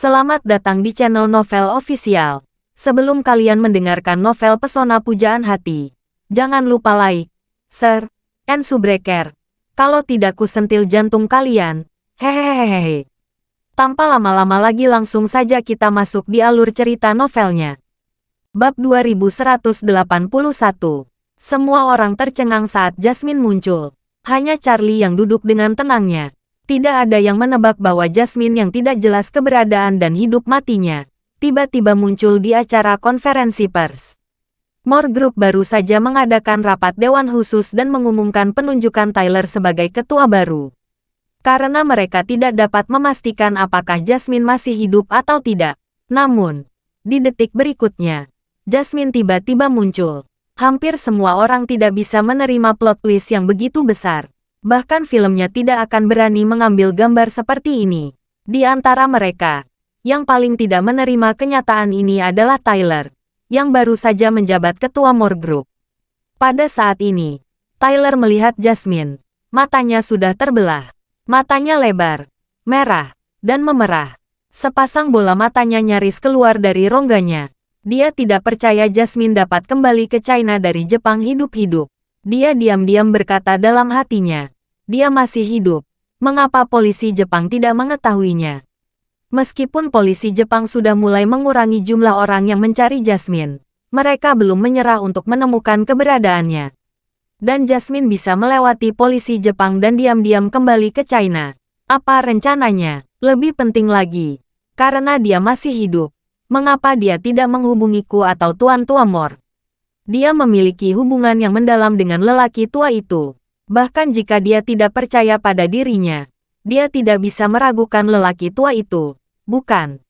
Selamat datang di channel Novel Official. Sebelum kalian mendengarkan novel Pesona Pujaan Hati, jangan lupa like, share, and subscribe. Kalau tidak ku sentil jantung kalian. Hehehehe. Tanpa lama-lama lagi langsung saja kita masuk di alur cerita novelnya. Bab 2181. Semua orang tercengang saat Jasmine muncul. Hanya Charlie yang duduk dengan tenangnya. Tidak ada yang menebak bahwa Jasmine yang tidak jelas keberadaan dan hidup matinya, tiba-tiba muncul di acara konferensi pers. More Group baru saja mengadakan rapat dewan khusus dan mengumumkan penunjukan Tyler sebagai ketua baru. Karena mereka tidak dapat memastikan apakah Jasmine masih hidup atau tidak. Namun, di detik berikutnya, Jasmine tiba-tiba muncul. Hampir semua orang tidak bisa menerima plot twist yang begitu besar. Bahkan filmnya tidak akan berani mengambil gambar seperti ini. Di antara mereka, yang paling tidak menerima kenyataan ini adalah Tyler, yang baru saja menjabat ketua More Group. Pada saat ini, Tyler melihat Jasmine. Matanya sudah terbelah. Matanya lebar, merah, dan memerah. Sepasang bola matanya nyaris keluar dari rongganya. Dia tidak percaya Jasmine dapat kembali ke China dari Jepang hidup-hidup. Dia diam-diam berkata dalam hatinya, dia masih hidup. Mengapa polisi Jepang tidak mengetahuinya? Meskipun polisi Jepang sudah mulai mengurangi jumlah orang yang mencari Jasmine, mereka belum menyerah untuk menemukan keberadaannya. Dan Jasmine bisa melewati polisi Jepang dan diam-diam kembali ke China. Apa rencananya? Lebih penting lagi, karena dia masih hidup, mengapa dia tidak menghubungiku atau Tuan Tua More? Dia memiliki hubungan yang mendalam dengan lelaki tua itu. Bahkan jika dia tidak percaya pada dirinya, dia tidak bisa meragukan lelaki tua itu, bukan?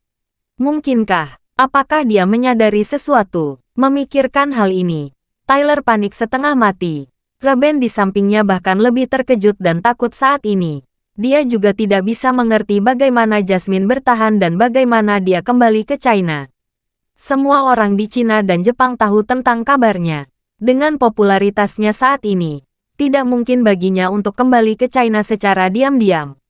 Mungkinkah? Apakah dia menyadari sesuatu? Memikirkan hal ini, Tyler panik setengah mati. Reben di sampingnya bahkan lebih terkejut dan takut saat ini. Dia juga tidak bisa mengerti bagaimana Jasmine bertahan dan bagaimana dia kembali ke China. Semua orang di Cina dan Jepang tahu tentang kabarnya. Dengan popularitasnya saat ini, tidak mungkin baginya untuk kembali ke China secara diam-diam.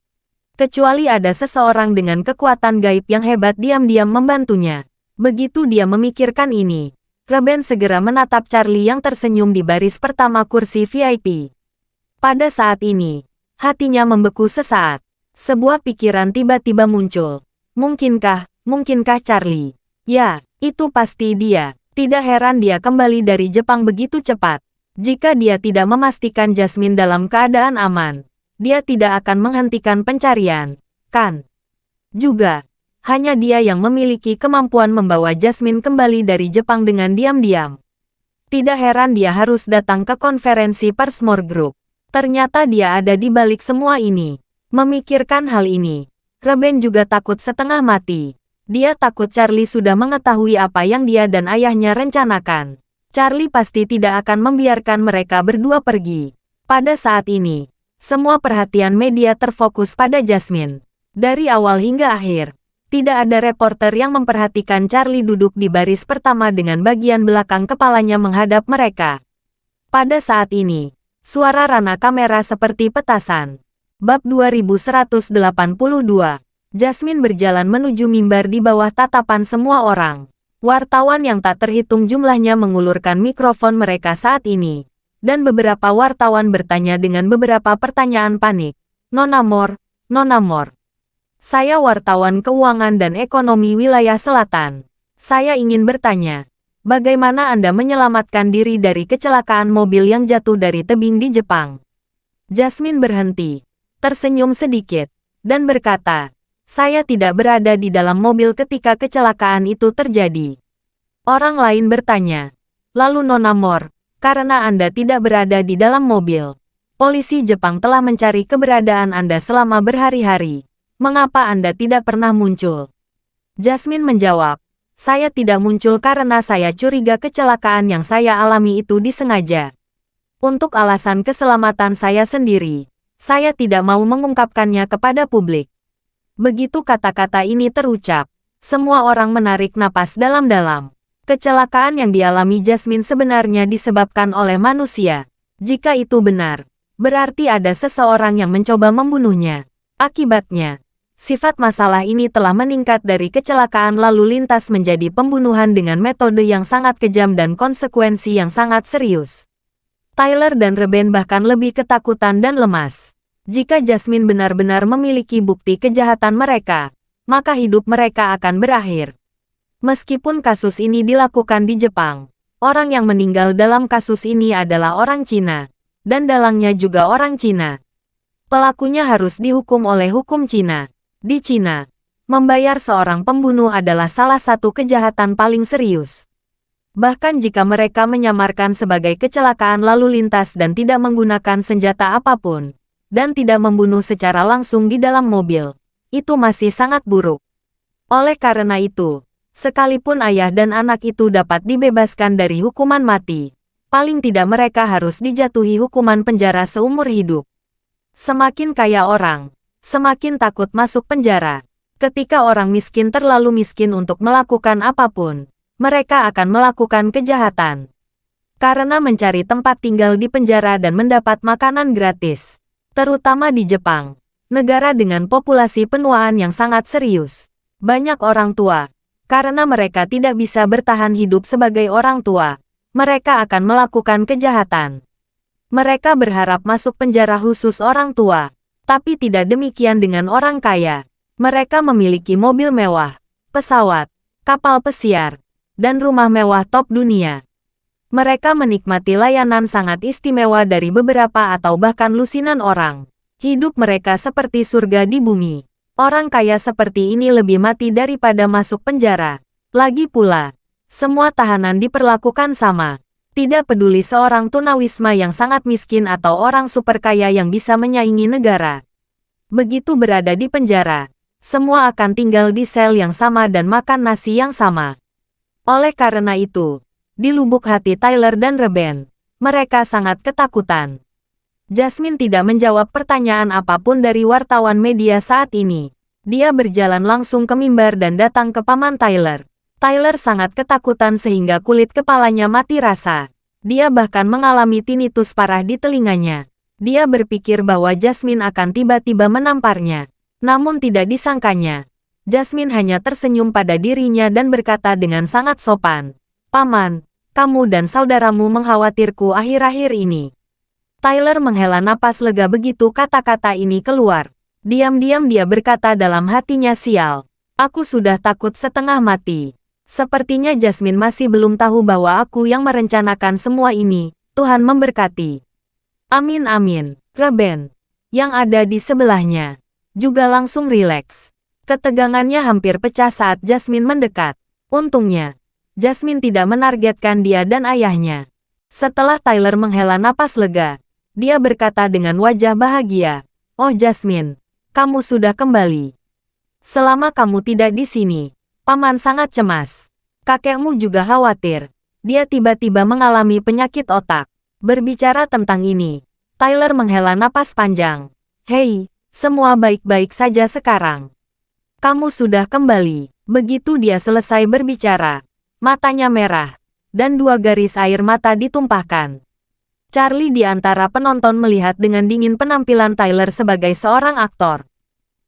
Kecuali ada seseorang dengan kekuatan gaib yang hebat diam-diam membantunya. Begitu dia memikirkan ini, Reben segera menatap Charlie yang tersenyum di baris pertama kursi VIP. Pada saat ini, hatinya membeku sesaat. Sebuah pikiran tiba-tiba muncul. Mungkinkah Charlie? Ya, itu pasti dia. Tidak heran dia kembali dari Jepang begitu cepat. Jika dia tidak memastikan Jasmine dalam keadaan aman, dia tidak akan menghentikan pencarian, kan? Juga, hanya dia yang memiliki kemampuan membawa Jasmine kembali dari Jepang dengan diam-diam. Tidak heran dia harus datang ke konferensi pers More Group. Ternyata dia ada di balik semua ini. Memikirkan hal ini, Reben juga takut setengah mati. Dia takut Charlie sudah mengetahui apa yang dia dan ayahnya rencanakan. Charlie pasti tidak akan membiarkan mereka berdua pergi. Pada saat ini, semua perhatian media terfokus pada Jasmine. Dari awal hingga akhir, tidak ada reporter yang memperhatikan Charlie duduk di baris pertama dengan bagian belakang kepalanya menghadap mereka. Pada saat ini, suara rana kamera seperti petasan. Bab 2182. Jasmine berjalan menuju mimbar di bawah tatapan semua orang. Wartawan yang tak terhitung jumlahnya mengulurkan mikrofon mereka saat ini. Dan beberapa wartawan bertanya dengan beberapa pertanyaan panik. Nona More. Saya wartawan keuangan dan ekonomi wilayah selatan. Saya ingin bertanya, bagaimana Anda menyelamatkan diri dari kecelakaan mobil yang jatuh dari tebing di Jepang? Jasmine berhenti, tersenyum sedikit, dan berkata, saya tidak berada di dalam mobil ketika kecelakaan itu terjadi. Orang lain bertanya, lalu Nona More, karena Anda tidak berada di dalam mobil, polisi Jepang telah mencari keberadaan Anda selama berhari-hari. Mengapa Anda tidak pernah muncul? Jasmine menjawab, saya tidak muncul karena saya curiga kecelakaan yang saya alami itu disengaja. Untuk alasan keselamatan saya sendiri, saya tidak mau mengungkapkannya kepada publik. Begitu kata-kata ini terucap, semua orang menarik napas dalam-dalam. Kecelakaan yang dialami Jasmine sebenarnya disebabkan oleh manusia. Jika itu benar, berarti ada seseorang yang mencoba membunuhnya. Akibatnya, Sifat masalah ini telah meningkat dari kecelakaan lalu lintas menjadi pembunuhan dengan metode yang sangat kejam dan konsekuensi yang sangat serius. Tyler dan Reben bahkan lebih ketakutan dan lemas. Jika Jasmine benar-benar memiliki bukti kejahatan mereka, maka hidup mereka akan berakhir. Meskipun kasus ini dilakukan di Jepang, orang yang meninggal dalam kasus ini adalah orang Cina, dan dalangnya juga orang Cina. Pelakunya harus dihukum oleh hukum Cina. Di Cina, membayar seorang pembunuh adalah salah satu kejahatan paling serius. Bahkan jika mereka menyamarkan sebagai kecelakaan lalu lintas dan tidak menggunakan senjata apapun, dan tidak membunuh secara langsung di dalam mobil, itu masih sangat buruk. Oleh karena itu, sekalipun ayah dan anak itu dapat dibebaskan dari hukuman mati, paling tidak mereka harus dijatuhi hukuman penjara seumur hidup. Semakin kaya orang, semakin takut masuk penjara. Ketika orang miskin terlalu miskin untuk melakukan apapun, mereka akan melakukan kejahatan. Karena mencari tempat tinggal di penjara dan mendapat makanan gratis. Terutama di Jepang, negara dengan populasi penuaan yang sangat serius. Banyak orang tua, karena mereka tidak bisa bertahan hidup sebagai orang tua, mereka akan melakukan kejahatan. Mereka berharap masuk penjara khusus orang tua, tapi tidak demikian dengan orang kaya. Mereka memiliki mobil mewah, pesawat, kapal pesiar, dan rumah mewah top dunia. Mereka menikmati layanan sangat istimewa dari beberapa atau bahkan lusinan orang. Hidup mereka seperti surga di bumi. Orang kaya seperti ini lebih mati daripada masuk penjara. Lagi pula, semua tahanan diperlakukan sama. Tidak peduli seorang tunawisma yang sangat miskin atau orang super kaya yang bisa menyaingi negara. Begitu berada di penjara, semua akan tinggal di sel yang sama dan makan nasi yang sama. Oleh karena itu, di lubuk hati Tyler dan Reben, mereka sangat ketakutan. Jasmine tidak menjawab pertanyaan apapun dari wartawan media saat ini. Dia berjalan langsung ke mimbar dan datang ke paman Tyler. Tyler sangat ketakutan sehingga kulit kepalanya mati rasa. Dia bahkan mengalami tinnitus parah di telinganya. Dia berpikir bahwa Jasmine akan tiba-tiba menamparnya. Namun tidak disangkanya. Jasmine hanya tersenyum pada dirinya dan berkata dengan sangat sopan, "Paman, kamu dan saudaramu mengkhawatirku akhir-akhir ini." Tyler menghela napas lega begitu kata-kata ini keluar. Diam-diam dia berkata dalam hatinya, "Sial, aku sudah takut setengah mati." Sepertinya Jasmine masih belum tahu bahwa aku yang merencanakan semua ini. Tuhan memberkati. Amin amin. Reben, yang ada di sebelahnya, juga langsung rileks. Ketegangannya hampir pecah saat Jasmine mendekat. Untungnya, Jasmine tidak menargetkan dia dan ayahnya. Setelah Tyler menghela napas lega, dia berkata dengan wajah bahagia, "Oh Jasmine, kamu sudah kembali. Selama kamu tidak di sini, Paman sangat cemas. Kakekmu juga khawatir. Dia tiba-tiba mengalami penyakit otak." Berbicara tentang ini, Tyler menghela napas panjang. "Hei, semua baik-baik saja sekarang. Kamu sudah kembali." Begitu dia selesai berbicara, matanya merah, dan 2 garis air mata ditumpahkan. Charlie di antara penonton melihat dengan dingin penampilan Tyler sebagai seorang aktor.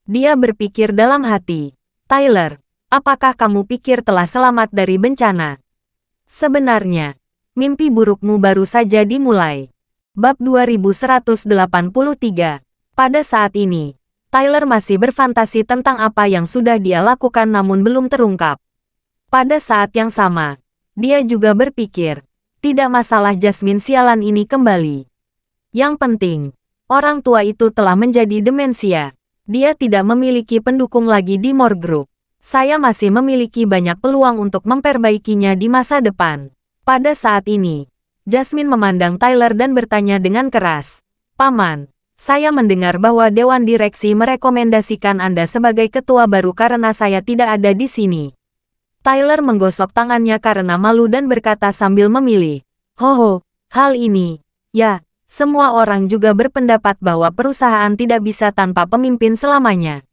Dia berpikir dalam hati, "Tyler, apakah kamu pikir telah selamat dari bencana? Sebenarnya, mimpi burukmu baru saja dimulai." Bab 2183. Pada saat ini, Tyler masih berfantasi tentang apa yang sudah dia lakukan namun belum terungkap. Pada saat yang sama, dia juga berpikir, tidak masalah Jasmine sialan ini kembali. Yang penting, orang tua itu telah menjadi demensia. Dia tidak memiliki pendukung lagi di Moore Group. Saya masih memiliki banyak peluang untuk memperbaikinya di masa depan. Pada saat ini, Jasmine memandang Tyler dan bertanya dengan keras, "Paman, saya mendengar bahwa Dewan Direksi merekomendasikan Anda sebagai ketua baru karena saya tidak ada di sini." Tyler menggosok tangannya karena malu dan berkata sambil memilih, "Hoho, hal ini, ya, semua orang juga berpendapat bahwa perusahaan tidak bisa tanpa pemimpin selamanya.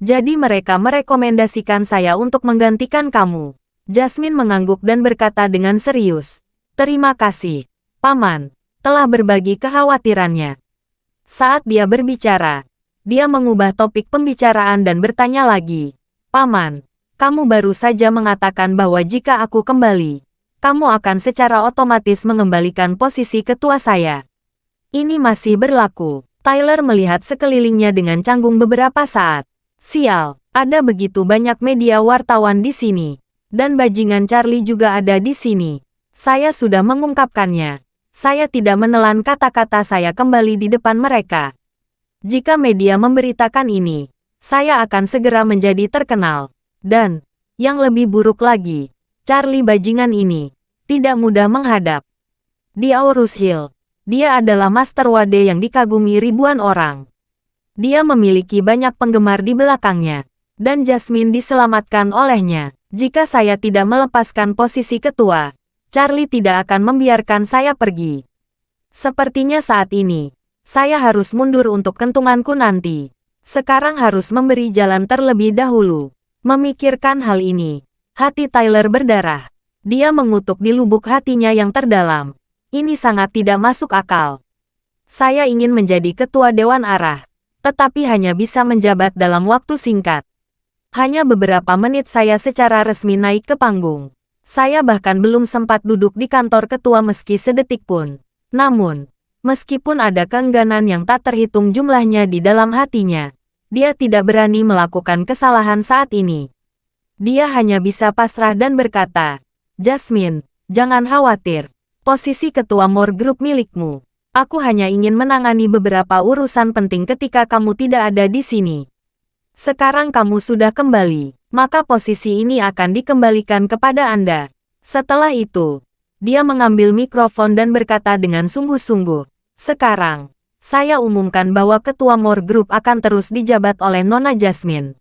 Jadi mereka merekomendasikan saya untuk menggantikan kamu." Jasmine mengangguk dan berkata dengan serius, "Terima kasih, Paman, telah berbagi kekhawatirannya." Saat dia berbicara, Dia mengubah topik pembicaraan dan bertanya lagi. Paman, kamu baru saja mengatakan bahwa jika aku kembali, kamu akan secara otomatis mengembalikan posisi ketua saya. Ini masih berlaku. Tyler melihat sekelilingnya dengan canggung beberapa saat. Sial, ada begitu banyak media wartawan di sini. Dan bajingan Charlie juga ada di sini. Saya sudah mengungkapkannya. Saya tidak menelan kata-kata saya kembali di depan mereka. Jika media memberitakan ini, saya akan segera menjadi terkenal. Dan, yang lebih buruk lagi, Charlie bajingan ini tidak mudah menghadap. Di Aurus Hill, dia adalah Master Wade yang dikagumi ribuan orang. Dia memiliki banyak penggemar di belakangnya, dan Jasmine diselamatkan olehnya. Jika saya tidak melepaskan posisi ketua, Charlie tidak akan membiarkan saya pergi. Sepertinya saat ini, saya harus mundur untuk kentunganku nanti. Sekarang harus memberi jalan terlebih dahulu. Memikirkan hal ini, hati Tyler berdarah. Dia mengutuk di lubuk hatinya yang terdalam. Ini sangat tidak masuk akal. Saya ingin menjadi ketua Dewan Arah, tetapi hanya bisa menjabat dalam waktu singkat. Hanya beberapa menit saya secara resmi naik ke panggung. Saya bahkan belum sempat duduk di kantor ketua meski sedetik pun. Namun, meskipun ada keengganan yang tak terhitung jumlahnya di dalam hatinya, dia tidak berani melakukan kesalahan saat ini. Dia hanya bisa pasrah dan berkata, Jasmine, jangan khawatir. Posisi ketua More Group milikmu. Aku hanya ingin menangani beberapa urusan penting ketika kamu tidak ada di sini. Sekarang kamu sudah kembali, maka posisi ini akan dikembalikan kepada Anda. Setelah itu, dia mengambil mikrofon dan berkata dengan sungguh-sungguh, sekarang, saya umumkan bahwa ketua More Group akan terus dijabat oleh Nona Jasmine.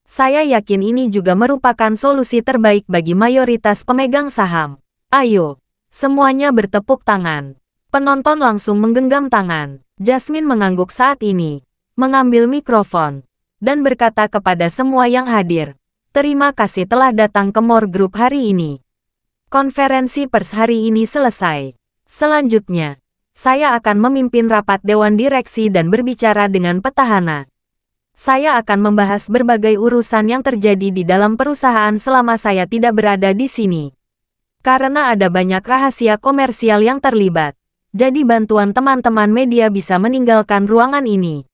Saya yakin ini juga merupakan solusi terbaik bagi mayoritas pemegang saham. Ayo. Semuanya bertepuk tangan. Penonton langsung menggenggam tangan. Jasmine mengangguk saat ini, mengambil mikrofon, dan berkata kepada semua yang hadir, terima kasih telah datang ke More Group hari ini. Konferensi pers hari ini selesai. Selanjutnya, saya akan memimpin rapat Dewan Direksi dan berbicara dengan petahana. Saya akan membahas berbagai urusan yang terjadi di dalam perusahaan selama saya tidak berada di sini. Karena ada banyak rahasia komersial yang terlibat, jadi bantuan teman-teman media bisa meninggalkan ruangan ini.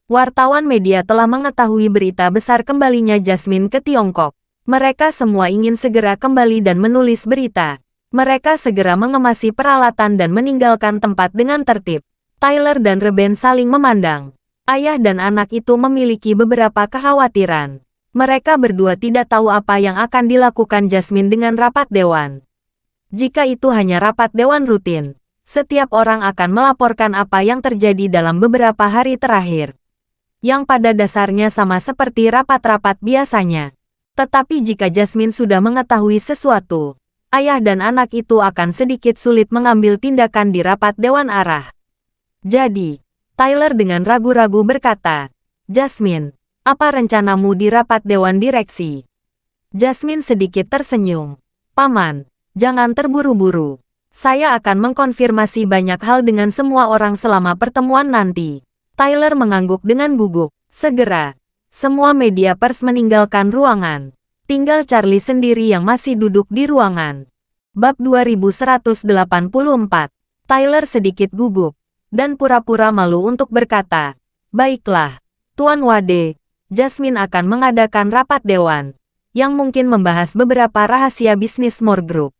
Wartawan media telah mengetahui berita besar kembalinya Jasmine ke Tiongkok. Mereka semua ingin segera kembali dan menulis berita. Mereka segera mengemasi peralatan dan meninggalkan tempat dengan tertib. Tyler dan Reben saling memandang. Ayah dan anak itu memiliki beberapa kekhawatiran. Mereka berdua tidak tahu apa yang akan dilakukan Jasmine dengan rapat dewan. Jika itu hanya rapat dewan rutin, setiap orang akan melaporkan apa yang terjadi dalam beberapa hari terakhir. Yang pada dasarnya sama seperti rapat-rapat biasanya. Tetapi jika Jasmine sudah mengetahui sesuatu, ayah dan anak itu akan sedikit sulit mengambil tindakan di rapat Dewan Arah. Jadi, Tyler dengan ragu-ragu berkata, Jasmine, apa rencanamu di rapat Dewan Direksi? Jasmine sedikit tersenyum. Paman, jangan terburu-buru. Saya akan mengkonfirmasi banyak hal dengan semua orang selama pertemuan nanti. Tyler mengangguk dengan gugup. Segera, semua media pers meninggalkan ruangan. Tinggal Charlie sendiri yang masih duduk di ruangan. Bab 2184. Tyler sedikit gugup dan pura-pura malu untuk berkata, baiklah, Tuan Wade, Jasmine akan mengadakan rapat dewan yang mungkin membahas beberapa rahasia bisnis More Group.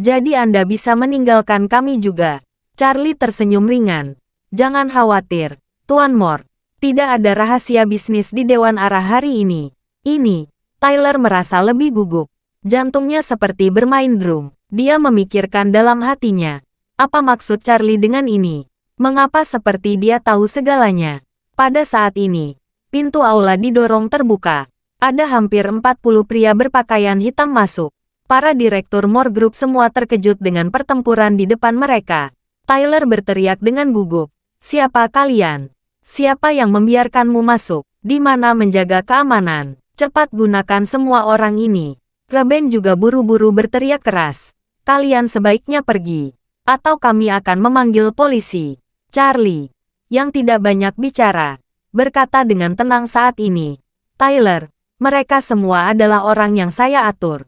Jadi Anda bisa meninggalkan kami juga. Charlie tersenyum ringan. Jangan khawatir, Tuan More. Tidak ada rahasia bisnis di Dewan Arah hari ini. Ini, Tyler merasa lebih gugup. Jantungnya seperti bermain drum. Dia memikirkan dalam hatinya. Apa maksud Charlie dengan ini? Mengapa seperti dia tahu segalanya? Pada saat ini, pintu aula didorong terbuka. Ada hampir 40 pria berpakaian hitam masuk. Para direktur More Group semua terkejut dengan pertempuran di depan mereka. Tyler berteriak dengan gugup. Siapa kalian? Siapa yang membiarkanmu masuk? Di mana menjaga keamanan? Cepat gunakan semua orang ini. Reben juga buru-buru berteriak keras. Kalian sebaiknya pergi. Atau kami akan memanggil polisi. Charlie, yang tidak banyak bicara, berkata dengan tenang saat ini. Tyler, mereka semua adalah orang yang saya atur.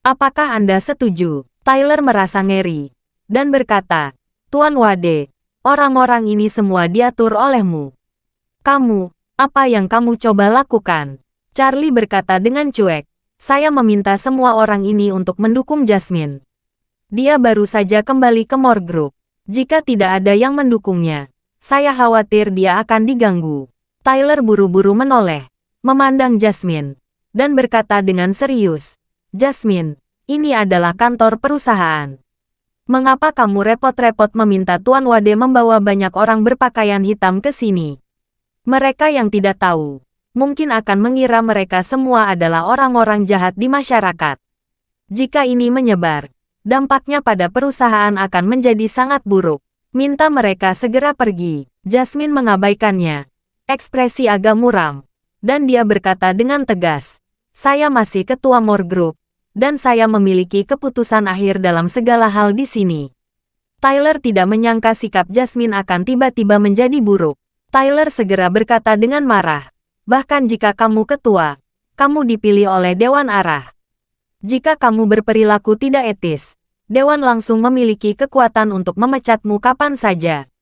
Apakah Anda setuju? Tyler merasa ngeri dan berkata, Tuan Wade, orang-orang ini semua diatur olehmu. Kamu, apa yang kamu coba lakukan? Charlie berkata dengan cuek, saya meminta semua orang ini untuk mendukung Jasmine. Dia baru saja kembali ke Moore Group. Jika tidak ada yang mendukungnya, saya khawatir dia akan diganggu. Tyler buru-buru menoleh, memandang Jasmine, dan berkata dengan serius, Jasmine, ini adalah kantor perusahaan. Mengapa kamu repot-repot meminta Tuan Wade membawa banyak orang berpakaian hitam ke sini? Mereka yang tidak tahu, mungkin akan mengira mereka semua adalah orang-orang jahat di masyarakat. Jika ini menyebar, dampaknya pada perusahaan akan menjadi sangat buruk. Minta mereka segera pergi. Jasmine mengabaikannya. Ekspresi agak muram. Dan dia berkata dengan tegas, saya masih ketua Moore Group, dan saya memiliki keputusan akhir dalam segala hal di sini. Tyler tidak menyangka sikap Jasmine akan tiba-tiba menjadi buruk. Tyler segera berkata dengan marah, bahkan jika kamu ketua, kamu dipilih oleh Dewan Arah. Jika kamu berperilaku tidak etis, Dewan langsung memiliki kekuatan untuk memecatmu kapan saja.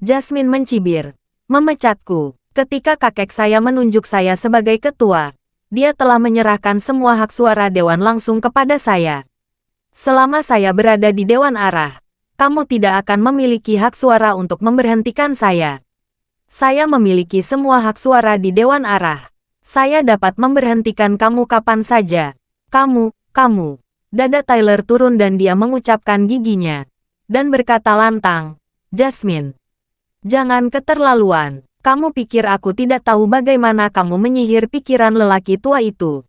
Jasmine mencibir, memecatku. Ketika kakek saya menunjuk saya sebagai ketua, dia telah menyerahkan semua hak suara Dewan langsung kepada saya. Selama saya berada di Dewan Arah, kamu tidak akan memiliki hak suara untuk memberhentikan saya. Saya memiliki semua hak suara di Dewan Arah. Saya dapat memberhentikan kamu kapan saja. Kamu. Dada Tyler turun dan dia mengucapkan giginya. Dan berkata lantang, Jasmine, jangan keterlaluan. Kamu pikir aku tidak tahu bagaimana kamu menyihir pikiran lelaki tua itu?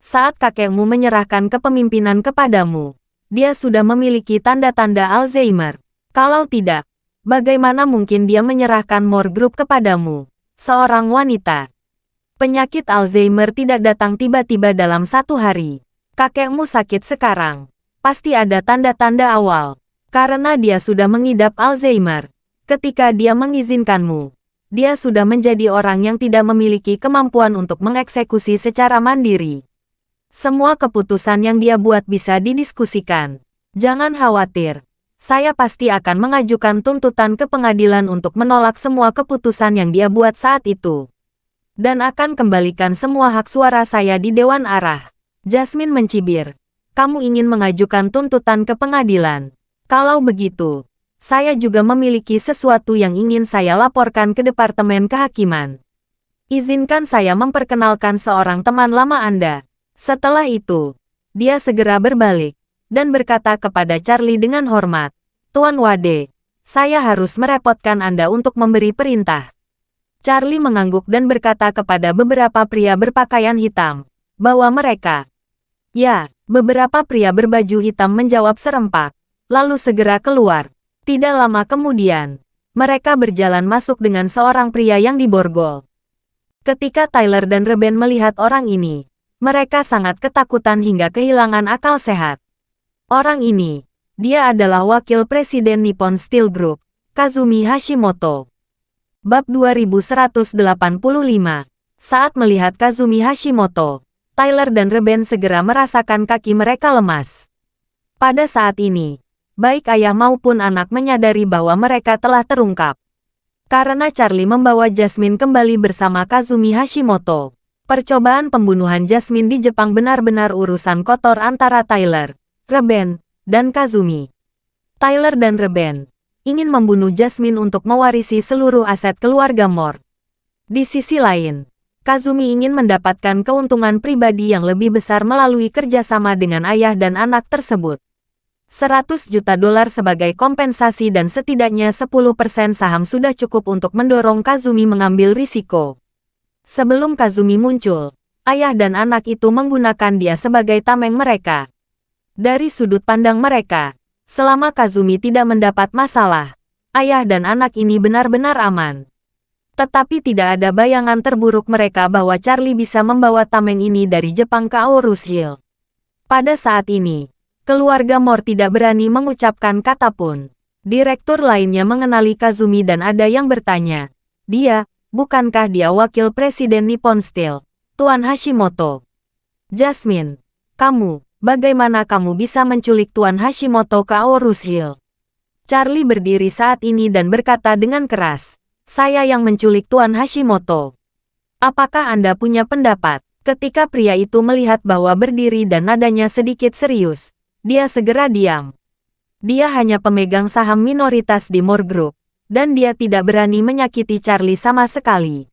Saat kakekmu menyerahkan kepemimpinan kepadamu, dia sudah memiliki tanda-tanda Alzheimer. Kalau tidak, bagaimana mungkin dia menyerahkan Moore Group kepadamu, seorang wanita? Penyakit Alzheimer tidak datang tiba-tiba dalam satu hari. Kakekmu sakit sekarang. Pasti ada tanda-tanda awal. Karena dia sudah mengidap Alzheimer. Ketika dia mengizinkanmu, dia sudah menjadi orang yang tidak memiliki kemampuan untuk mengeksekusi secara mandiri. Semua keputusan yang dia buat bisa didiskusikan. Jangan khawatir. Saya pasti akan mengajukan tuntutan ke pengadilan untuk menolak semua keputusan yang dia buat saat itu. Dan akan kembalikan semua hak suara saya di Dewan Arah. Jasmine mencibir. Kamu ingin mengajukan tuntutan ke pengadilan. Kalau begitu, saya juga memiliki sesuatu yang ingin saya laporkan ke Departemen Kehakiman. Izinkan saya memperkenalkan seorang teman lama Anda. Setelah itu, dia segera berbalik dan berkata kepada Charlie dengan hormat, Tuan Wade, saya harus merepotkan Anda untuk memberi perintah. Charlie mengangguk dan berkata kepada beberapa pria berpakaian hitam, bahwa mereka, ya, beberapa pria berbaju hitam menjawab serempak, lalu segera keluar. Tidak lama kemudian, mereka berjalan masuk dengan seorang pria yang diborgol. Ketika Tyler dan Reben melihat orang ini, mereka sangat ketakutan hingga kehilangan akal sehat. Orang ini, dia adalah wakil presiden Nippon Steel Group, Kazumi Hashimoto. Bab 2185. Saat melihat Kazumi Hashimoto, Tyler dan Reben segera merasakan kaki mereka lemas. Pada saat ini, baik ayah maupun anak menyadari bahwa mereka telah terungkap. Karena Charlie membawa Jasmine kembali bersama Kazumi Hashimoto. Percobaan pembunuhan Jasmine di Jepang benar-benar urusan kotor antara Tyler, Reben, dan Kazumi. Tyler dan Reben ingin membunuh Jasmine untuk mewarisi seluruh aset keluarga Moore. Di sisi lain, Kazumi ingin mendapatkan keuntungan pribadi yang lebih besar melalui kerjasama dengan ayah dan anak tersebut. $100 juta sebagai kompensasi dan setidaknya 10% saham sudah cukup untuk mendorong Kazumi mengambil risiko. Sebelum Kazumi muncul, ayah dan anak itu menggunakan dia sebagai tameng mereka. Dari sudut pandang mereka, selama Kazumi tidak mendapat masalah, ayah dan anak ini benar-benar aman. Tetapi tidak ada bayangan terburuk mereka bahwa Charlie bisa membawa tameng ini dari Jepang ke Aorus Hill. Pada saat ini, keluarga Moore tidak berani mengucapkan kata pun. Direktur lainnya mengenali Kazumi dan ada yang bertanya, dia, Bukankah dia wakil presiden Nippon Steel, Tuan Hashimoto? Jasmine, kamu, bagaimana kamu bisa menculik Tuan Hashimoto ke Aorus Hill? Charlie berdiri saat ini dan berkata dengan keras, saya yang menculik Tuan Hashimoto. Apakah Anda punya pendapat? Ketika pria itu melihat bahwa berdiri dan nadanya sedikit serius, dia segera diam. Dia hanya pemegang saham minoritas di Moore Group, dan dia tidak berani menyakiti Charlie sama sekali.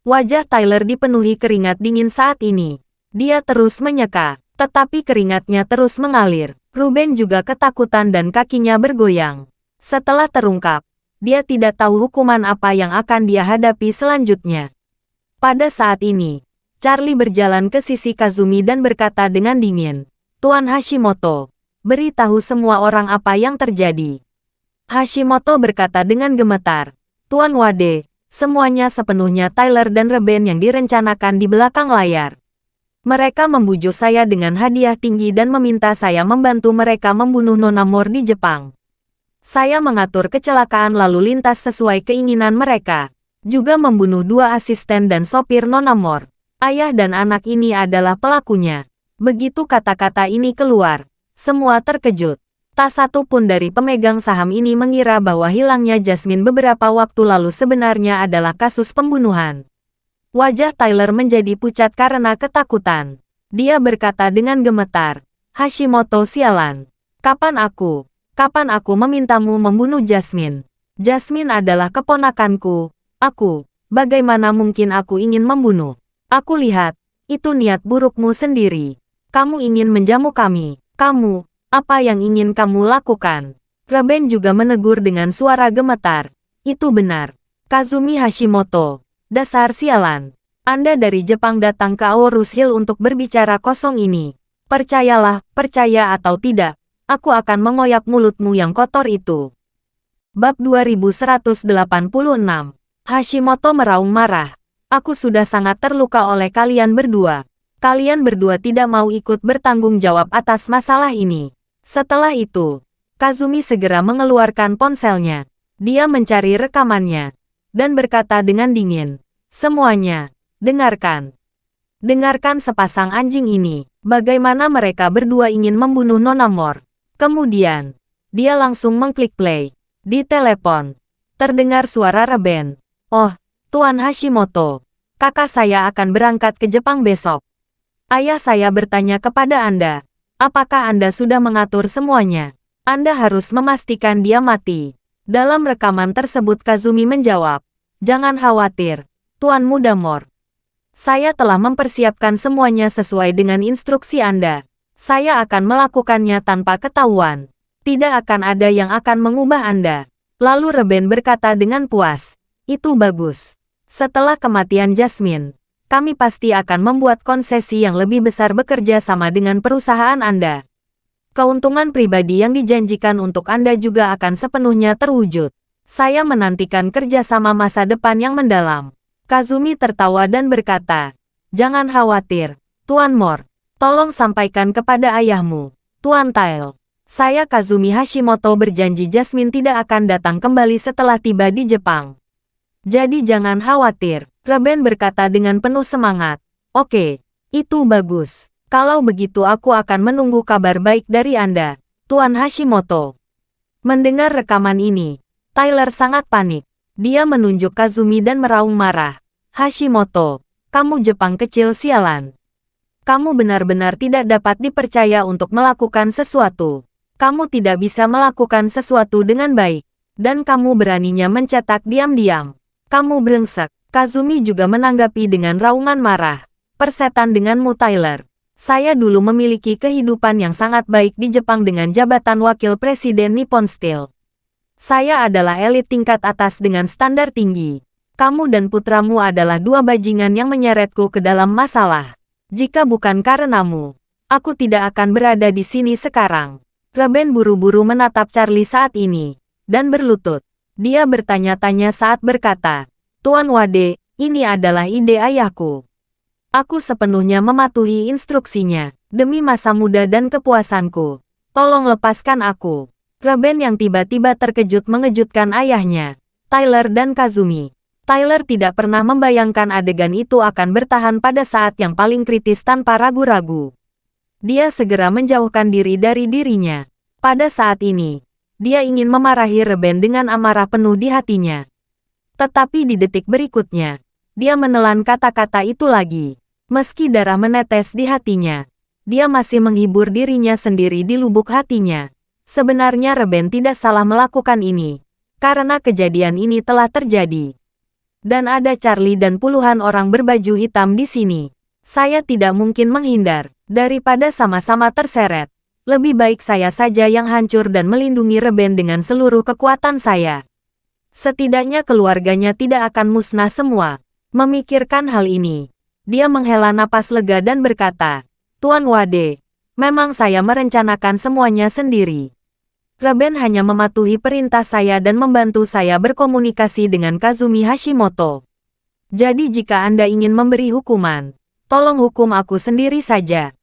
Wajah Tyler dipenuhi keringat dingin saat ini. Dia terus menyeka, tetapi keringatnya terus mengalir. Ruben juga ketakutan dan kakinya bergoyang. Setelah terungkap, dia tidak tahu hukuman apa yang akan dia hadapi selanjutnya. Pada saat ini, Charlie berjalan ke sisi Kazumi dan berkata dengan dingin, Tuan Hashimoto, beritahu semua orang apa yang terjadi. Hashimoto berkata dengan gemetar, Tuan Wade, semuanya sepenuhnya Tyler dan Reben yang direncanakan di belakang layar. Mereka membujuk saya dengan hadiah tinggi dan meminta saya membantu mereka membunuh Nona Moore di Jepang. Saya mengatur kecelakaan lalu lintas sesuai keinginan mereka. Juga membunuh 2 asisten dan sopir Nona Moore. Ayah dan anak ini adalah pelakunya. Begitu kata-kata ini keluar, semua terkejut. Tak satu pun dari pemegang saham ini mengira bahwa hilangnya Jasmine beberapa waktu lalu sebenarnya adalah kasus pembunuhan. Wajah Tyler menjadi pucat karena ketakutan. Dia berkata dengan gemetar, Hashimoto sialan. Kapan aku memintamu membunuh Jasmine? Jasmine adalah keponakanku. Bagaimana mungkin aku ingin membunuh? Aku lihat, itu niat burukmu sendiri. Kamu ingin menjamu kami. Apa yang ingin kamu lakukan? Reben juga menegur dengan suara gemetar. Itu benar. Kazumi Hashimoto. Dasar sialan. Anda dari Jepang datang ke Aorus Hill untuk berbicara kosong ini. Percayalah, percaya atau tidak, aku akan mengoyak mulutmu yang kotor itu. Bab 2186. Hashimoto meraung marah. Aku sudah sangat terluka oleh kalian berdua. Kalian berdua tidak mau ikut bertanggung jawab atas masalah ini. Setelah itu, Kazumi segera mengeluarkan ponselnya. Dia mencari rekamannya dan berkata dengan dingin, semuanya, dengarkan. Dengarkan sepasang anjing ini, bagaimana mereka berdua ingin membunuh Nona Moore. Kemudian, dia langsung mengklik play. Di telepon, terdengar suara Reben. Oh, Tuan Hashimoto, kakak saya akan berangkat ke Jepang besok. Ayah saya bertanya kepada Anda, apakah Anda sudah mengatur semuanya? Anda harus memastikan dia mati. Dalam rekaman tersebut Kazumi menjawab, jangan khawatir, Tuan Muda Moore. Saya telah mempersiapkan semuanya sesuai dengan instruksi Anda. Saya akan melakukannya tanpa ketahuan. Tidak akan ada yang akan mengubah Anda. Lalu Reben berkata dengan puas, itu bagus. Setelah kematian Jasmine, kami pasti akan membuat konsesi yang lebih besar bekerja sama dengan perusahaan Anda. Keuntungan pribadi yang dijanjikan untuk Anda juga akan sepenuhnya terwujud. Saya menantikan kerjasama masa depan yang mendalam. Kazumi tertawa dan berkata, jangan khawatir, Tuan Moore. Tolong sampaikan kepada ayahmu, Tuan Tail. Saya Kazumi Hashimoto berjanji Jasmine tidak akan datang kembali setelah tiba di Jepang. Jadi jangan khawatir, Reben berkata dengan penuh semangat. Oke, itu bagus. Kalau begitu aku akan menunggu kabar baik dari Anda, Tuan Hashimoto. Mendengar rekaman ini, Tyler sangat panik. Dia menunjuk Kazumi dan meraung marah. Hashimoto, kamu Jepang kecil sialan. Kamu benar-benar tidak dapat dipercaya untuk melakukan sesuatu. Kamu tidak bisa melakukan sesuatu dengan baik. Dan kamu beraninya mencetak diam-diam. Kamu brengsek. Kazumi juga menanggapi dengan raungan marah. Persetan denganmu Tyler. Saya dulu memiliki kehidupan yang sangat baik di Jepang dengan jabatan wakil presiden Nippon Steel. Saya adalah elit tingkat atas dengan standar tinggi. Kamu dan putramu adalah 2 bajingan yang menyeretku ke dalam masalah. Jika bukan karenamu, aku tidak akan berada di sini sekarang. Reben buru-buru menatap Charlie saat ini, dan berlutut. Dia bertanya-tanya saat berkata, Tuan Wade, ini adalah ide ayahku. Aku sepenuhnya mematuhi instruksinya, demi masa muda dan kepuasanku. Tolong lepaskan aku. Reben yang tiba-tiba terkejut mengejutkan ayahnya, Tyler dan Kazumi. Tyler tidak pernah membayangkan adegan itu akan bertahan pada saat yang paling kritis tanpa ragu-ragu. Dia segera menjauhkan diri dari dirinya. Pada saat ini, dia ingin memarahi Reben dengan amarah penuh di hatinya. Tetapi di detik berikutnya, dia menelan kata-kata itu lagi. Meski darah menetes di hatinya, dia masih menghibur dirinya sendiri di lubuk hatinya. Sebenarnya Reben tidak salah melakukan ini, karena kejadian ini telah terjadi. Dan ada Charlie dan puluhan orang berbaju hitam di sini. Saya tidak mungkin menghindar. Daripada sama-sama terseret, lebih baik saya saja yang hancur dan melindungi Reben dengan seluruh kekuatan saya. Setidaknya keluarganya tidak akan musnah semua. Memikirkan hal ini, dia menghela napas lega dan berkata, Tuan Wade, memang saya merencanakan semuanya sendiri. Reben hanya mematuhi perintah saya dan membantu saya berkomunikasi dengan Kazumi Hashimoto. Jadi jika Anda ingin memberi hukuman, tolong hukum aku sendiri saja.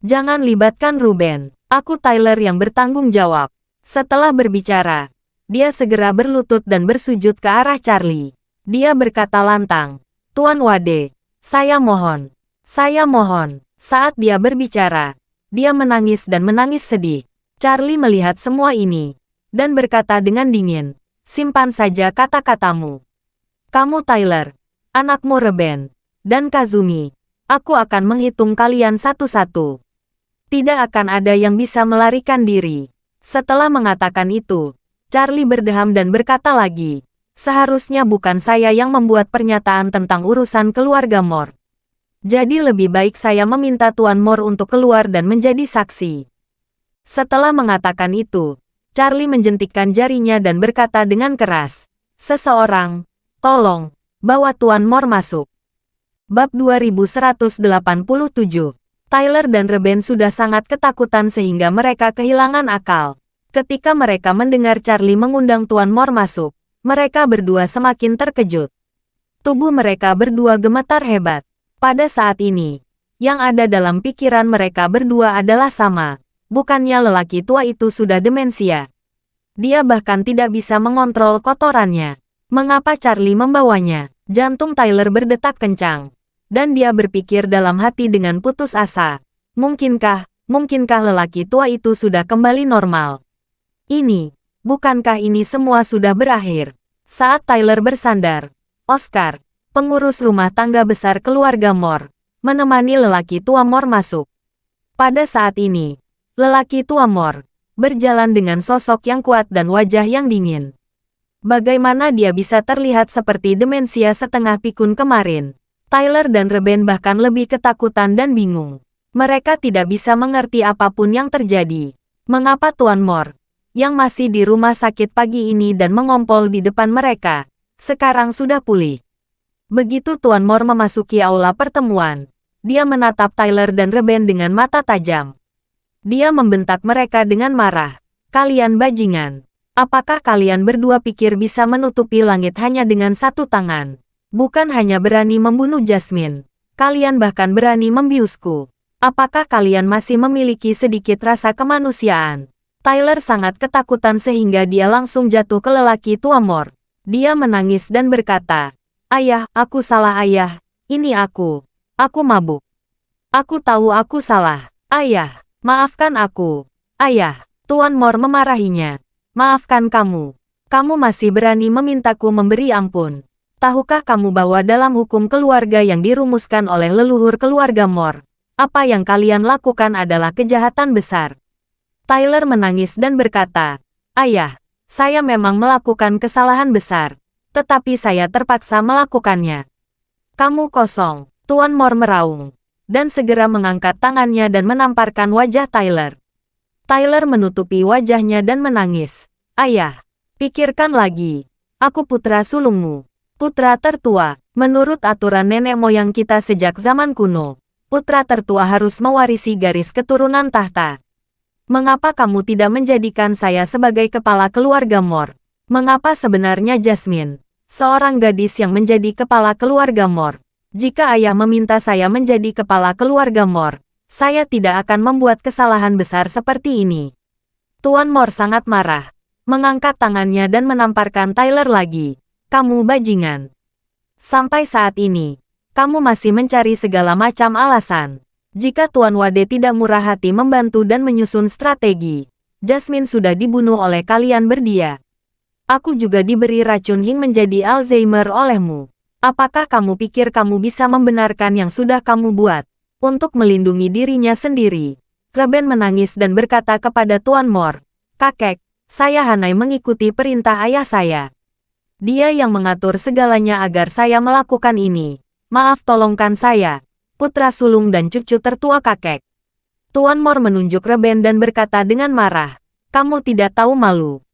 Jangan libatkan Ruben. Aku Tyler yang bertanggung jawab. Setelah berbicara, dia segera berlutut dan bersujud ke arah Charlie. Dia berkata lantang, Tuan Wade, saya mohon. Saya mohon. Saat dia berbicara, dia menangis dan menangis sedih. Charlie melihat semua ini, dan berkata dengan dingin, simpan saja kata-katamu. Kamu Tyler, anakmu Reben, dan Kazumi, aku akan menghitung kalian satu-satu. Tidak akan ada yang bisa melarikan diri. Setelah mengatakan itu, Charlie berdeham dan berkata lagi, seharusnya bukan saya yang membuat pernyataan tentang urusan keluarga Moore. Jadi lebih baik saya meminta Tuan Moore untuk keluar dan menjadi saksi. Setelah mengatakan itu, Charlie menjentikkan jarinya dan berkata dengan keras, seseorang, tolong, bawa Tuan Moore masuk. Bab 2187. Tyler dan Reben sudah sangat ketakutan sehingga mereka kehilangan akal. Ketika mereka mendengar Charlie mengundang Tuan Moore masuk, mereka berdua semakin terkejut. Tubuh mereka berdua gemetar hebat. Pada saat ini, yang ada dalam pikiran mereka berdua adalah sama. Bukannya lelaki tua itu sudah demensia. Dia bahkan tidak bisa mengontrol kotorannya. Mengapa Charlie membawanya? Jantung Tyler berdetak kencang. Dan dia berpikir dalam hati dengan putus asa. Mungkinkah lelaki tua itu sudah kembali normal? Bukankah ini semua sudah berakhir? Saat Tyler bersandar, Oscar, pengurus rumah tangga besar keluarga Moore, menemani lelaki tua Moore masuk. Pada saat ini, lelaki tua Moore berjalan dengan sosok yang kuat dan wajah yang dingin. Bagaimana dia bisa terlihat seperti demensia setengah pikun kemarin? Tyler dan Reben bahkan lebih ketakutan dan bingung. Mereka tidak bisa mengerti apapun yang terjadi. Mengapa Tuan Moore, yang masih di rumah sakit pagi ini dan mengompol di depan mereka, sekarang sudah pulih? Begitu Tuan Moore memasuki aula pertemuan, dia menatap Tyler dan Reben dengan mata tajam. Dia membentak mereka dengan marah. Kalian bajingan. Apakah kalian berdua pikir bisa menutupi langit hanya dengan satu tangan? Bukan hanya berani membunuh Jasmine, kalian bahkan berani membiusku. Apakah kalian masih memiliki sedikit rasa kemanusiaan? Tyler sangat ketakutan sehingga dia langsung jatuh ke lelaki tua Moore. Dia menangis dan berkata, Ayah, aku salah ayah. Ini aku. Aku mabuk. Aku tahu aku salah. Ayah, maafkan aku. Ayah, Tuan Moore memarahinya. Maafkan kamu. Kamu masih berani memintaku memberi ampun. Tahukah kamu bahwa dalam hukum keluarga yang dirumuskan oleh leluhur keluarga Moore, apa yang kalian lakukan adalah kejahatan besar? Tyler menangis dan berkata, Ayah, saya memang melakukan kesalahan besar, tetapi saya terpaksa melakukannya. Kamu kosong, Tuan Moore meraung, dan segera mengangkat tangannya dan menamparkan wajah Tyler. Tyler menutupi wajahnya dan menangis. Ayah, pikirkan lagi, aku putra sulungmu. Putra tertua, menurut aturan nenek moyang kita sejak zaman kuno, putra tertua harus mewarisi garis keturunan tahta. Mengapa kamu tidak menjadikan saya sebagai kepala keluarga Moore? Mengapa sebenarnya Jasmine, seorang gadis yang menjadi kepala keluarga Moore? Jika ayah meminta saya menjadi kepala keluarga Moore, saya tidak akan membuat kesalahan besar seperti ini. Tuan Moore sangat marah, mengangkat tangannya dan menamparkan Tyler lagi. Kamu bajingan. Sampai saat ini, kamu masih mencari segala macam alasan. Jika Tuan Wade tidak murah hati membantu dan menyusun strategi, Jasmine sudah dibunuh oleh kalian berdia. Aku juga diberi racun Hing menjadi Alzheimer olehmu. Apakah kamu pikir kamu bisa membenarkan yang sudah kamu buat? Untuk melindungi dirinya sendiri, Reben menangis dan berkata kepada Tuan Mor, "Kakek, saya hanya mengikuti perintah ayah saya. Dia yang mengatur segalanya agar saya melakukan ini. Maaf, tolongkan saya, putra sulung dan cucu tertua kakek." Tuan Mor menunjuk Reben dan berkata dengan marah, "Kamu tidak tahu malu.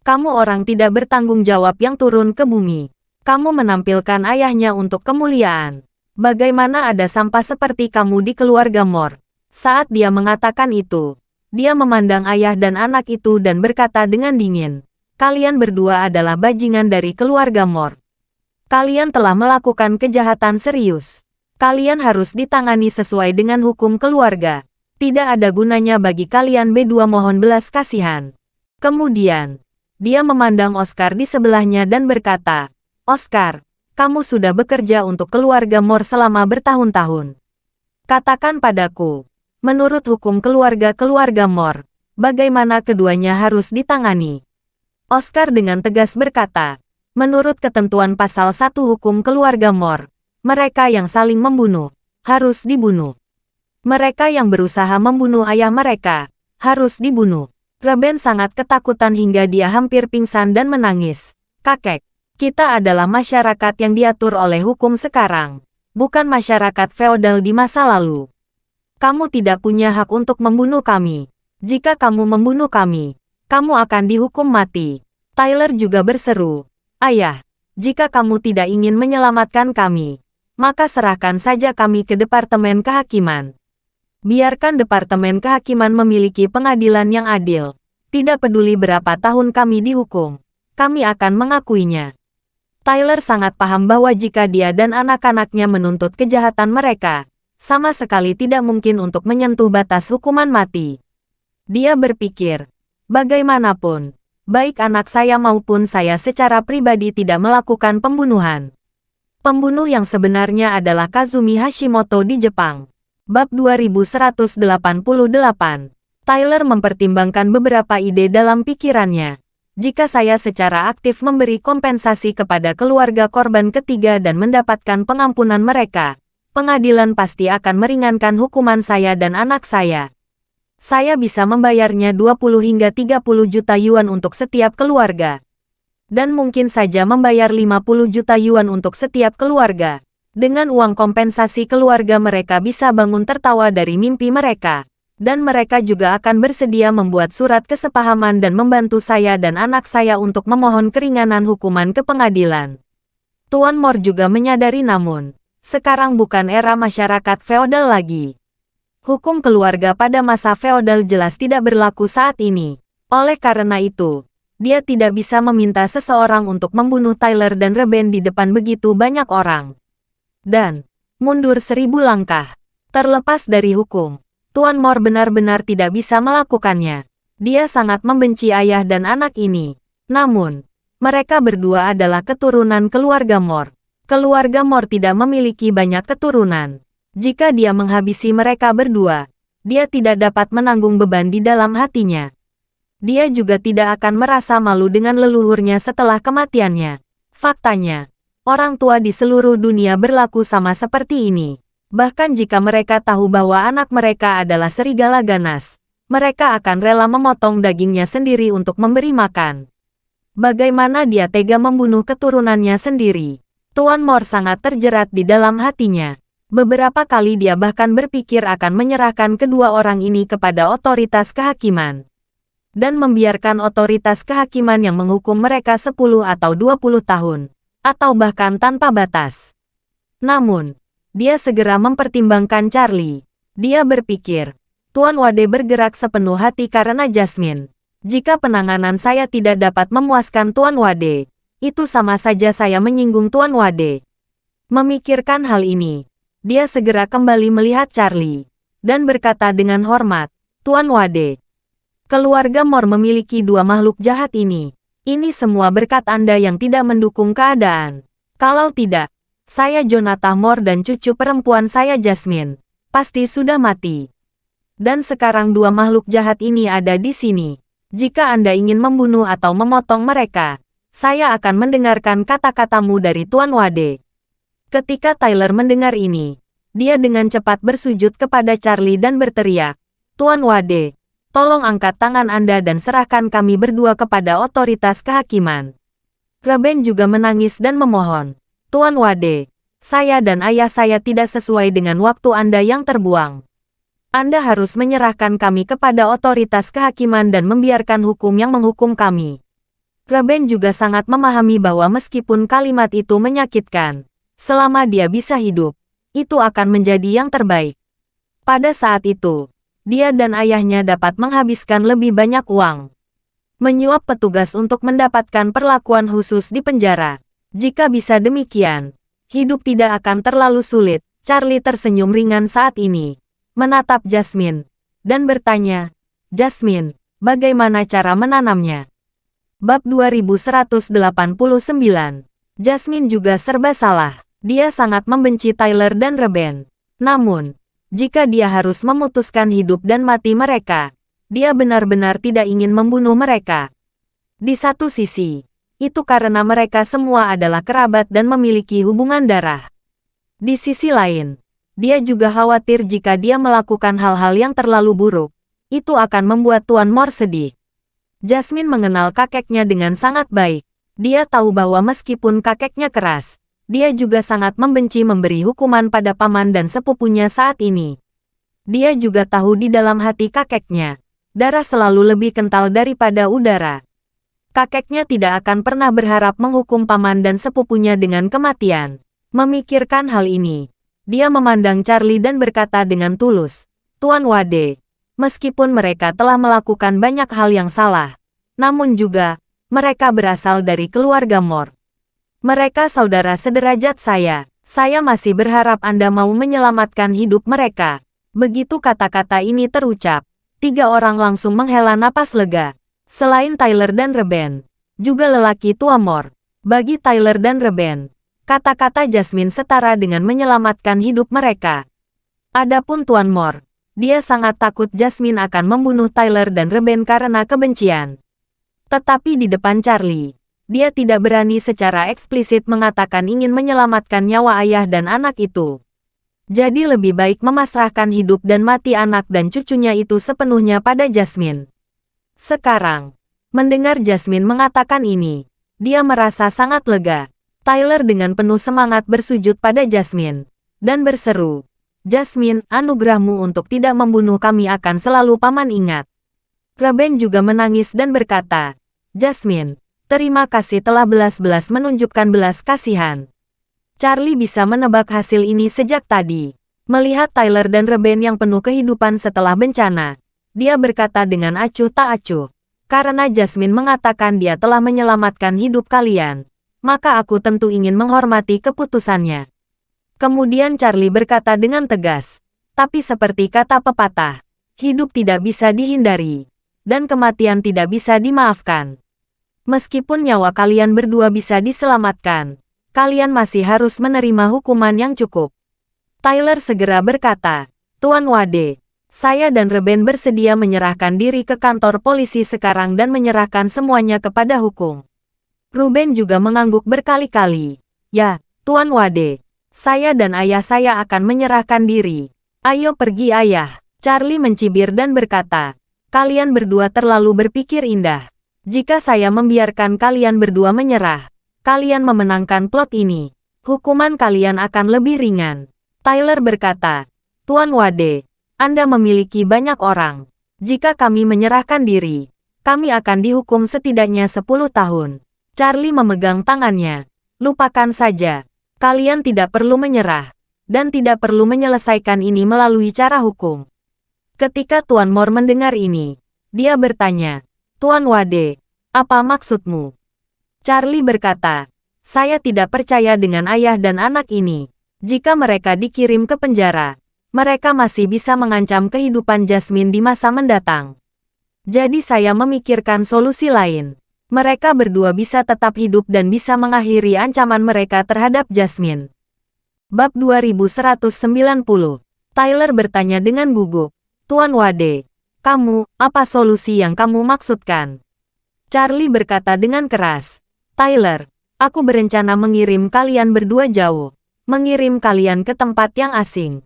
Kamu orang tidak bertanggung jawab yang turun ke bumi. Kamu menampilkan ayahnya untuk kemuliaan. Bagaimana ada sampah seperti kamu di keluarga Mor?" Saat dia mengatakan itu, dia memandang ayah dan anak itu dan berkata dengan dingin, "Kalian berdua adalah bajingan dari keluarga Mor. Kalian telah melakukan kejahatan serius. Kalian harus ditangani sesuai dengan hukum keluarga. Tidak ada gunanya bagi kalian berdua mohon belas kasihan." Kemudian, dia memandang Oscar di sebelahnya dan berkata, "Oscar, kamu sudah bekerja untuk keluarga Mor selama bertahun-tahun. Katakan padaku, menurut hukum keluarga Mor, bagaimana keduanya harus ditangani?" Oscar dengan tegas berkata, "Menurut ketentuan pasal 1 hukum keluarga Mor, mereka yang saling membunuh, harus dibunuh. Mereka yang berusaha membunuh ayah mereka, harus dibunuh." Reben sangat ketakutan hingga dia hampir pingsan dan menangis. "Kakek, kita adalah masyarakat yang diatur oleh hukum sekarang, bukan masyarakat feodal di masa lalu. Kamu tidak punya hak untuk membunuh kami. Jika kamu membunuh kami, kamu akan dihukum mati." Tyler juga berseru, "Ayah, jika kamu tidak ingin menyelamatkan kami, maka serahkan saja kami ke Departemen Kehakiman. Biarkan Departemen Kehakiman memiliki pengadilan yang adil. Tidak peduli berapa tahun kami dihukum, kami akan mengakuinya." Tyler sangat paham bahwa jika dia dan anak-anaknya menuntut kejahatan mereka, sama sekali tidak mungkin untuk menyentuh batas hukuman mati. Dia berpikir, bagaimanapun, baik anak saya maupun saya secara pribadi tidak melakukan pembunuhan. Pembunuh yang sebenarnya adalah Kazumi Hashimoto di Jepang. Bab 2188. Tyler mempertimbangkan beberapa ide dalam pikirannya. Jika saya secara aktif memberi kompensasi kepada keluarga korban ketiga dan mendapatkan pengampunan mereka, pengadilan pasti akan meringankan hukuman saya dan anak saya. Saya bisa membayarnya 20 hingga 30 juta yuan untuk setiap keluarga. Dan mungkin saja membayar 50 juta yuan untuk setiap keluarga. Dengan uang kompensasi keluarga mereka bisa bangun tertawa dari mimpi mereka. Dan mereka juga akan bersedia membuat surat kesepahaman dan membantu saya dan anak saya untuk memohon keringanan hukuman ke pengadilan. Tuan Mor juga menyadari namun, sekarang bukan era masyarakat feodal lagi. Hukum keluarga pada masa feodal jelas tidak berlaku saat ini. Oleh karena itu, dia tidak bisa meminta seseorang untuk membunuh Tyler dan Reben di depan begitu banyak orang. Dan, mundur 1000 langkah. Terlepas dari hukum, Tuan Mor benar-benar tidak bisa melakukannya. Dia sangat membenci ayah dan anak ini. Namun, mereka berdua adalah keturunan keluarga Mor. Keluarga Mor tidak memiliki banyak keturunan. Jika dia menghabisi mereka berdua, dia tidak dapat menanggung beban di dalam hatinya. Dia juga tidak akan merasa malu dengan leluhurnya setelah kematiannya. Faktanya, orang tua di seluruh dunia berlaku sama seperti ini. Bahkan jika mereka tahu bahwa anak mereka adalah serigala ganas, mereka akan rela memotong dagingnya sendiri untuk memberi makan. Bagaimana dia tega membunuh keturunannya sendiri? Tuan Mor sangat terjerat di dalam hatinya. Beberapa kali dia bahkan berpikir akan menyerahkan kedua orang ini kepada otoritas kehakiman. Dan membiarkan otoritas kehakiman yang menghukum mereka 10 atau 20 tahun. Atau bahkan tanpa batas. Namun, dia segera mempertimbangkan Charlie. Dia berpikir, Tuan Wade bergerak sepenuh hati karena Jasmine. Jika penanganan saya tidak dapat memuaskan Tuan Wade, itu sama saja saya menyinggung Tuan Wade. Memikirkan hal ini, dia segera kembali melihat Charlie. Dan berkata dengan hormat, Tuan Wade, keluarga Mor memiliki dua makhluk jahat ini. Ini semua berkat Anda yang tidak mendukung keadaan. Kalau tidak, Saya Jonathan Moore dan cucu perempuan saya Jasmine. Pasti sudah mati. Dan sekarang dua makhluk jahat ini ada di sini. Jika Anda ingin membunuh atau memotong mereka, saya akan mendengarkan kata-katamu dari Tuan Wade. Ketika Tyler mendengar ini, dia dengan cepat bersujud kepada Charlie dan berteriak, Tuan Wade, tolong angkat tangan Anda dan serahkan kami berdua kepada otoritas kehakiman. Reben juga menangis dan memohon, Tuan Wade, saya dan ayah saya tidak sesuai dengan waktu Anda yang terbuang. Anda harus menyerahkan kami kepada otoritas kehakiman dan membiarkan hukum yang menghukum kami. Reben juga sangat memahami bahwa meskipun kalimat itu menyakitkan, selama dia bisa hidup, itu akan menjadi yang terbaik. Pada saat itu, dia dan ayahnya dapat menghabiskan lebih banyak uang. Menyuap petugas untuk mendapatkan perlakuan khusus di penjara. Jika bisa demikian, hidup tidak akan terlalu sulit. Charlie tersenyum ringan saat ini, menatap Jasmine, dan bertanya, Jasmine, bagaimana cara menanamnya? Bab 2189. Jasmine juga serba salah. Dia sangat membenci Tyler dan Reben. Namun, jika dia harus memutuskan hidup dan mati mereka, dia benar-benar tidak ingin membunuh mereka. Di satu sisi, itu karena mereka semua adalah kerabat dan memiliki hubungan darah. Di sisi lain, dia juga khawatir jika dia melakukan hal-hal yang terlalu buruk, itu akan membuat Tuan Moore sedih. Jasmine mengenal kakeknya dengan sangat baik. Dia tahu bahwa meskipun kakeknya keras, dia juga sangat membenci memberi hukuman pada paman dan sepupunya saat ini. Dia juga tahu di dalam hati kakeknya, darah selalu lebih kental daripada udara. Kakeknya tidak akan pernah berharap menghukum paman dan sepupunya dengan kematian. Memikirkan hal ini, dia memandang Charlie dan berkata dengan tulus, Tuan Wade, meskipun mereka telah melakukan banyak hal yang salah, namun juga, mereka berasal dari keluarga Moore. Mereka saudara sederajat saya. Saya masih berharap Anda mau menyelamatkan hidup mereka. Begitu kata-kata ini terucap, tiga orang langsung menghela napas lega. Selain Tyler dan Reben, juga lelaki tua Moore. Bagi Tyler dan Reben, kata-kata Jasmine setara dengan menyelamatkan hidup mereka. Adapun Tuan Moore, dia sangat takut Jasmine akan membunuh Tyler dan Reben karena kebencian. Tetapi di depan Charlie, dia tidak berani secara eksplisit mengatakan ingin menyelamatkan nyawa ayah dan anak itu. Jadi lebih baik memasrahkan hidup dan mati anak dan cucunya itu sepenuhnya pada Jasmine. Sekarang, mendengar Jasmine mengatakan ini, dia merasa sangat lega. Tyler dengan penuh semangat bersujud pada Jasmine, dan berseru, Jasmine, anugerahmu untuk tidak membunuh kami akan selalu paman ingat. Reben juga menangis dan berkata, Jasmine, terima kasih telah belas-belas menunjukkan belas kasihan. Charlie bisa menebak hasil ini sejak tadi. Melihat Tyler dan Reben yang penuh kehidupan setelah bencana, dia berkata dengan acuh tak acuh, karena Jasmine mengatakan dia telah menyelamatkan hidup kalian, maka aku tentu ingin menghormati keputusannya. Kemudian Charlie berkata dengan tegas, tapi seperti kata pepatah, hidup tidak bisa dihindari, dan kematian tidak bisa dimaafkan. Meskipun nyawa kalian berdua bisa diselamatkan, kalian masih harus menerima hukuman yang cukup. Tyler segera berkata, Tuan Wade, saya dan Reben bersedia menyerahkan diri ke kantor polisi sekarang dan menyerahkan semuanya kepada hukum. Ruben juga mengangguk berkali-kali. Ya, Tuan Wade, saya dan ayah saya akan menyerahkan diri. Ayo pergi ayah. Charlie mencibir dan berkata, kalian berdua terlalu berpikir indah. Jika saya membiarkan kalian berdua menyerah, kalian memenangkan plot ini. Hukuman kalian akan lebih ringan. Tyler berkata, Tuan Wade, Anda memiliki banyak orang. Jika kami menyerahkan diri, kami akan dihukum setidaknya 10 tahun. Charlie memegang tangannya. Lupakan saja. Kalian tidak perlu menyerah, dan tidak perlu menyelesaikan ini melalui cara hukum. Ketika Tuan Moore mendengar ini, dia bertanya, Tuan Wade, apa maksudmu? Charlie berkata, saya tidak percaya dengan ayah dan anak ini. Jika mereka dikirim ke penjara, mereka masih bisa mengancam kehidupan Jasmine di masa mendatang. Jadi saya memikirkan solusi lain. Mereka berdua bisa tetap hidup dan bisa mengakhiri ancaman mereka terhadap Jasmine. Bab 2190. Tyler bertanya dengan gugup. Tuan Wade, kamu, apa solusi yang kamu maksudkan? Charlie berkata dengan keras. Tyler, aku berencana mengirim kalian berdua jauh. Mengirim kalian ke tempat yang asing.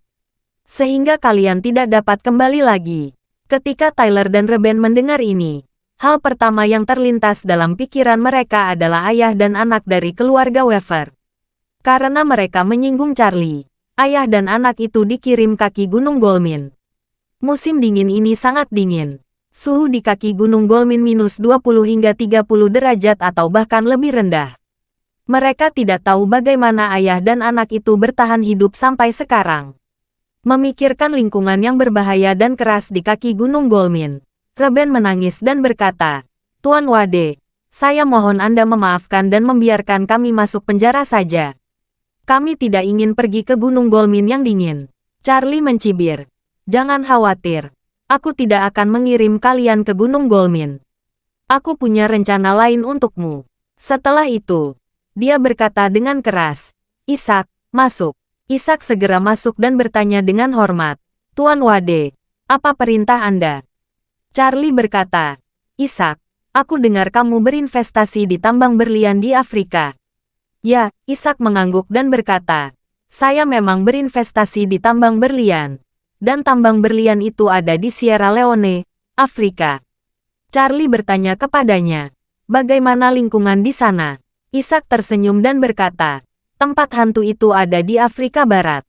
Sehingga kalian tidak dapat kembali lagi. Ketika Tyler dan Reben mendengar ini, hal pertama yang terlintas dalam pikiran mereka adalah ayah dan anak dari keluarga Weaver. Karena mereka menyinggung Charlie, ayah dan anak itu dikirim kaki Gunung Golmin. Musim dingin ini sangat dingin. Suhu di kaki Gunung Golmin minus 20 hingga 30 derajat atau bahkan lebih rendah. Mereka tidak tahu bagaimana ayah dan anak itu bertahan hidup sampai sekarang. Memikirkan lingkungan yang berbahaya dan keras di kaki Gunung Golmin, Reben menangis dan berkata, Tuan Wade, saya mohon Anda memaafkan dan membiarkan kami masuk penjara saja. Kami tidak ingin pergi ke Gunung Golmin yang dingin. Charlie mencibir. Jangan khawatir. Aku tidak akan mengirim kalian ke Gunung Golmin. Aku punya rencana lain untukmu. Setelah itu, dia berkata dengan keras, Ishak, masuk. Ishak segera masuk dan bertanya dengan hormat, Tuan Wade, apa perintah Anda? Charlie berkata, Ishak, aku dengar kamu berinvestasi di tambang berlian di Afrika. Ya, Ishak mengangguk dan berkata, saya memang berinvestasi di tambang berlian. Dan tambang berlian itu ada di Sierra Leone, Afrika. Charlie bertanya kepadanya, bagaimana lingkungan di sana? Ishak tersenyum dan berkata, tempat hantu itu ada di Afrika Barat.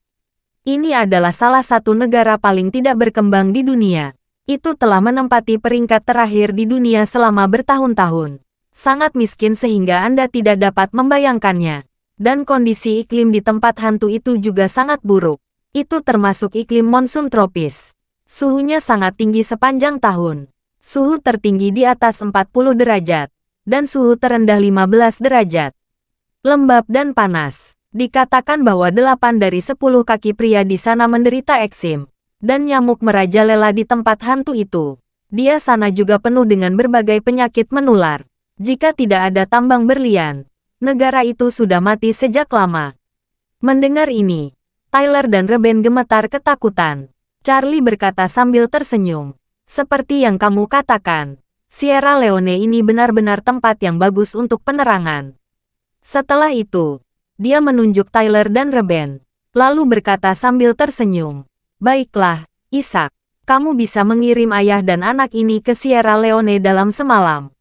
Ini adalah salah satu negara paling tidak berkembang di dunia. Itu telah menempati peringkat terakhir di dunia selama bertahun-tahun. Sangat miskin sehingga Anda tidak dapat membayangkannya. Dan kondisi iklim di tempat hantu itu juga sangat buruk. Itu termasuk iklim monsun tropis. Suhunya sangat tinggi sepanjang tahun. Suhu tertinggi di atas 40 derajat. Dan suhu terendah 15 derajat. Lembab dan panas. Dikatakan bahwa 8 dari 10 kaki pria di sana menderita eksim. Dan nyamuk merajalela di tempat hantu itu. Dia sana juga penuh dengan berbagai penyakit menular. Jika tidak ada tambang berlian, negara itu sudah mati sejak lama. Mendengar ini, Tyler dan Reben gemetar ketakutan. Charlie berkata sambil tersenyum. Seperti yang kamu katakan. Sierra Leone ini benar-benar tempat yang bagus untuk penerangan. Setelah itu, dia menunjuk Tyler dan Reben, lalu berkata sambil tersenyum, baiklah, Ishak, kamu bisa mengirim ayah dan anak ini ke Sierra Leone dalam semalam.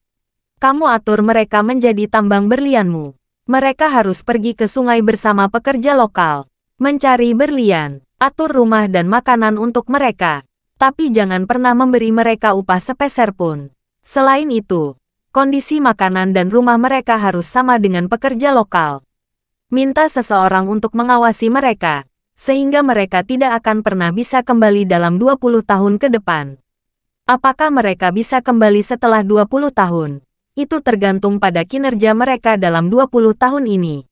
Kamu atur mereka menjadi tambang berlianmu. Mereka harus pergi ke sungai bersama pekerja lokal, mencari berlian, atur rumah dan makanan untuk mereka, tapi jangan pernah memberi mereka upah sepeser pun. Selain itu, kondisi makanan dan rumah mereka harus sama dengan pekerja lokal. Minta seseorang untuk mengawasi mereka, sehingga mereka tidak akan pernah bisa kembali dalam 20 tahun ke depan. Apakah mereka bisa kembali setelah 20 tahun? Itu tergantung pada kinerja mereka dalam 20 tahun ini.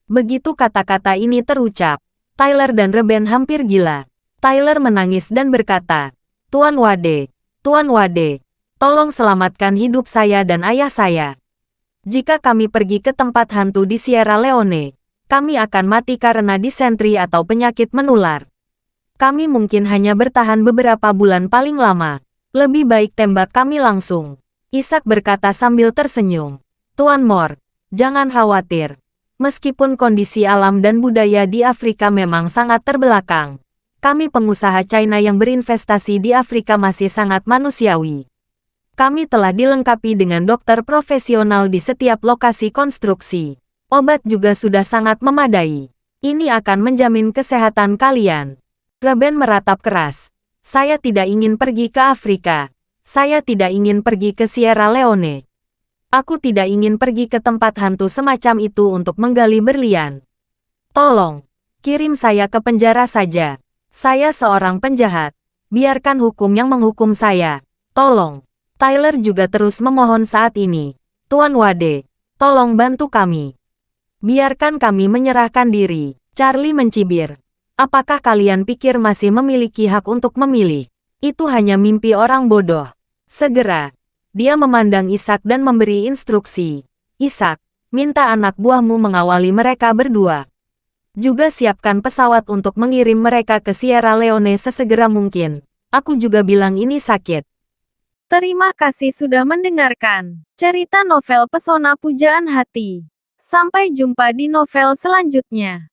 Begitu kata-kata ini terucap, Tyler dan Reben hampir gila. Tyler menangis dan berkata, Tuan Wade, tolong selamatkan hidup saya dan ayah saya. Jika kami pergi ke tempat hantu di Sierra Leone, kami akan mati karena disentri atau penyakit menular. Kami mungkin hanya bertahan beberapa bulan paling lama. Lebih baik tembak kami langsung. Ishak berkata sambil tersenyum. Tuan Moore, jangan khawatir. Meskipun kondisi alam dan budaya di Afrika memang sangat terbelakang, kami pengusaha China yang berinvestasi di Afrika masih sangat manusiawi. Kami telah dilengkapi dengan dokter profesional di setiap lokasi konstruksi. Obat juga sudah sangat memadai. Ini akan menjamin kesehatan kalian. Reben meratap keras. Saya tidak ingin pergi ke Afrika. Saya tidak ingin pergi ke Sierra Leone. Aku tidak ingin pergi ke tempat hantu semacam itu untuk menggali berlian. Tolong, kirim saya ke penjara saja. Saya seorang penjahat. Biarkan hukum yang menghukum saya. Tolong. Tyler juga terus memohon saat ini. Tuan Wade, tolong bantu kami. Biarkan kami menyerahkan diri. Charlie mencibir. Apakah kalian pikir masih memiliki hak untuk memilih? Itu hanya mimpi orang bodoh. Segera, dia memandang Ishak dan memberi instruksi. Ishak, minta anak buahmu mengawali mereka berdua. Juga siapkan pesawat untuk mengirim mereka ke Sierra Leone sesegera mungkin. Aku juga bilang ini sakit. Terima kasih sudah mendengarkan cerita novel Pesona Pujaan Hati. Sampai jumpa di novel selanjutnya.